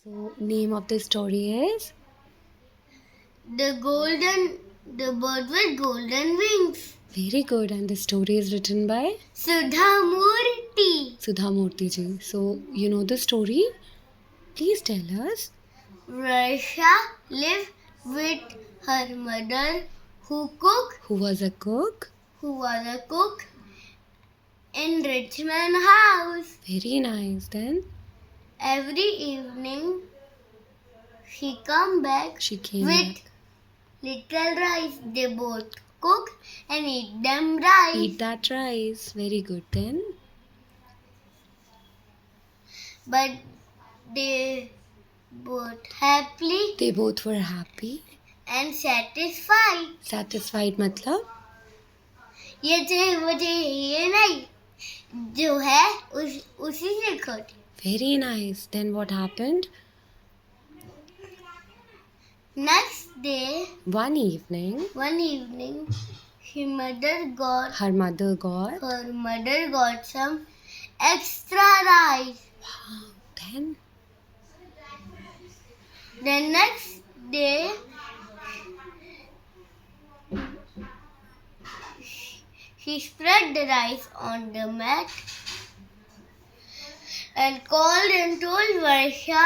So, name of the story is The bird with golden wings. very good, and the story is written by Sudha Murti. Sudha Murthy ji. So, you know the story? Please tell us. Varsha lived with her mother who Who was a cook? was a cook in Richmond house. Very nice. Then Every evening she come back she came with back. little rice. They both cook and eat them rice. Eat that rice. Very good. Then But they both happily they both were happy. and satisfied. Satisfied matlab? ये चाहिए वो चाहिए ये नहीं जो है उसी से खोटी. Very nice. Then what happened? Next day, One evening, one evening, her mother her mother got. got some extra rice. Wow. Then The next day, she spread the rice on the mat and called and told Varsha,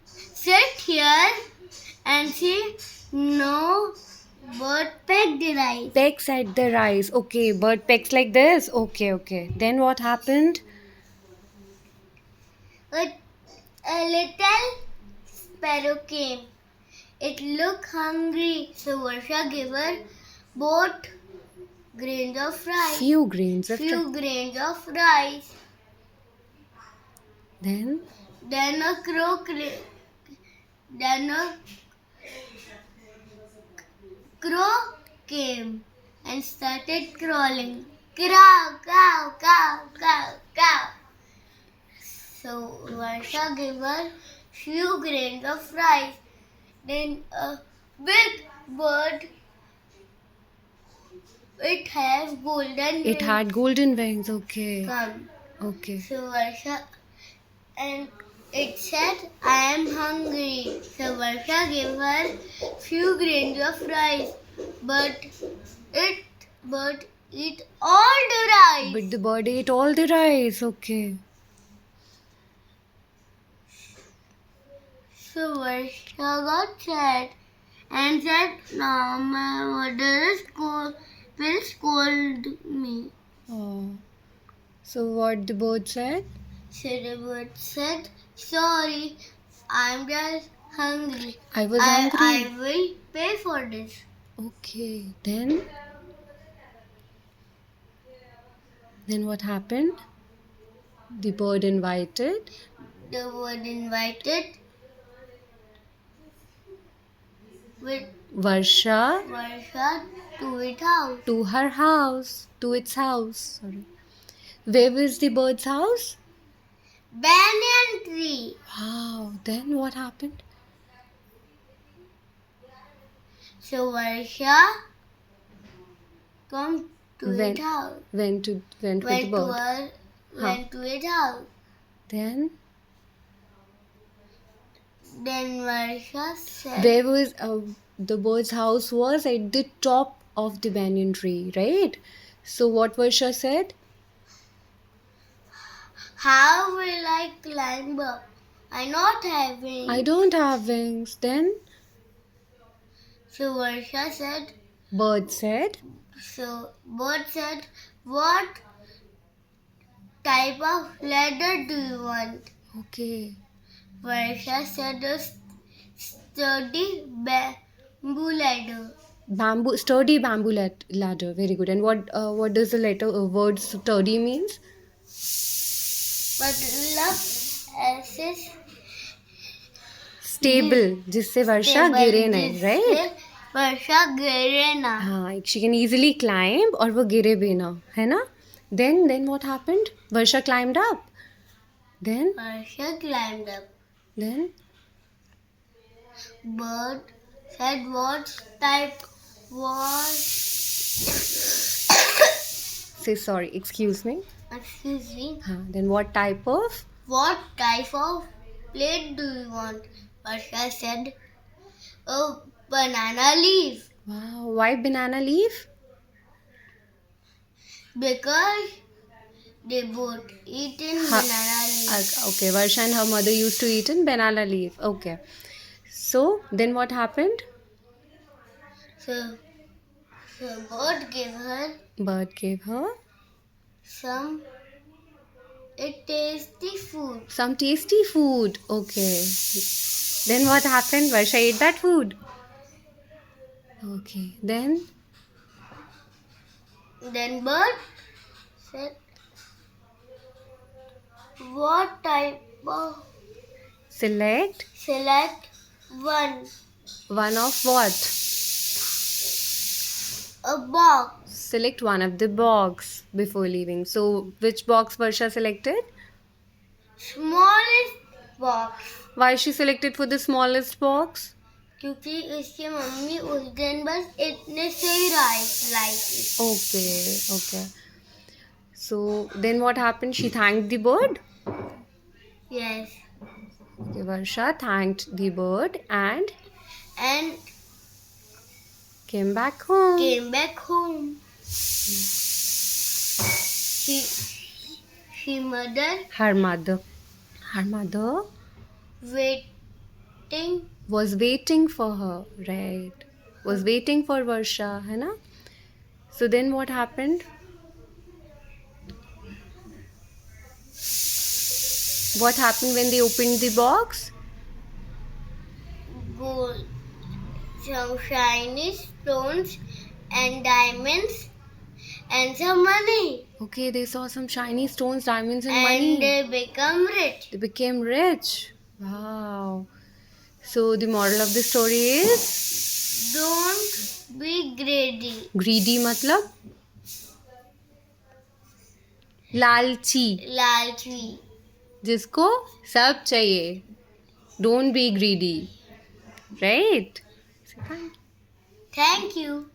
sit here and see no bird peck the rice. pecks at the rice. Okay, bird pecks like this. Okay. Then what happened? A little sparrow came. It looked hungry, so Varsha gave her both grains of rice. Few grains of Few grains of rice. Then Then a crow came and started crawling. Crow, cow, cow, cow, cow. So Varsha gave her few grains of rice. Then a big bird. It has golden it had golden wings. Okay. come. Okay. So Varsha and it said, I am hungry. So Varsha gave her few grains of rice, but it eat all the rice. But the bird ate all the rice. Okay. So Varsha got sad and said, now my mother will scold me. Oh. So what the bird said? So the bird said, sorry, I'm just hungry. I was I hungry. will pay for this. Okay. Then what happened? The bird invited The bird invited with Varsha Varsha to its house. to her house, to its house. Sorry. Where was the bird's house? Banyan tree. Wow. Then what happened? So Varsha come to its house. Went with the bird. Went to its house. Then Varsha said, where was the bird's house was at the top of the banyan tree, right? So what Varsha said? how will I climb up? I not having. I don't have wings. Then So Varsha said, bird said, bird said, what type of ladder do you want? okay. Varsha said a sturdy bamboo ladder. Sturdy bamboo ladder. Very good. And what does the word sturdy means? मतलब ऐसे Stable, जिससे वर्षा गिरे नहीं, right? वर्षा गिरे ना. हाँ, she can easily climb और वो गिरे भी ना, है ना? Then what happened? Varsha climbed up. Then Varsha climbed up. then Bird said, what type was? say sorry. Excuse me. Excuse me. Then what type of what type of plate do you want? Varsha said, a banana leaf. Wow, why banana leaf? Because they both eat in banana leaf. Okay, Varsha and her mother used to eat in banana leaf. Okay. So, then what happened? So bird gave her Bird gave her some tasty food. some tasty food. Okay. Then what happened? Varsha ate that food. Okay. Then Then bird said, what type of select select one, one of what? a box, Select one of the box before leaving. So, which box Varsha selected? smallest box. Why she selected for the smallest box? क्योंकि इसकी mummy उस दिन बस इतने से ही rice लाई थी. Okay, okay. So then what happened? She thanked the bird. Yes. Okay, Varsha thanked the bird and And came back home. came back home. She mother Her mother waiting. was waiting for her, right? Was waiting for Varsha, है ना? So then what happened? What happened when they opened the box? Gold, some shiny stones and diamonds and some money. Okay, they saw some shiny stones, diamonds, and And money. they become rich. They became rich. Wow. So the moral of the story is Don't be greedy. greedy मतलब लालची Lalchi. जिसको सब चाहिए. Don't be greedy. Right? Thank you.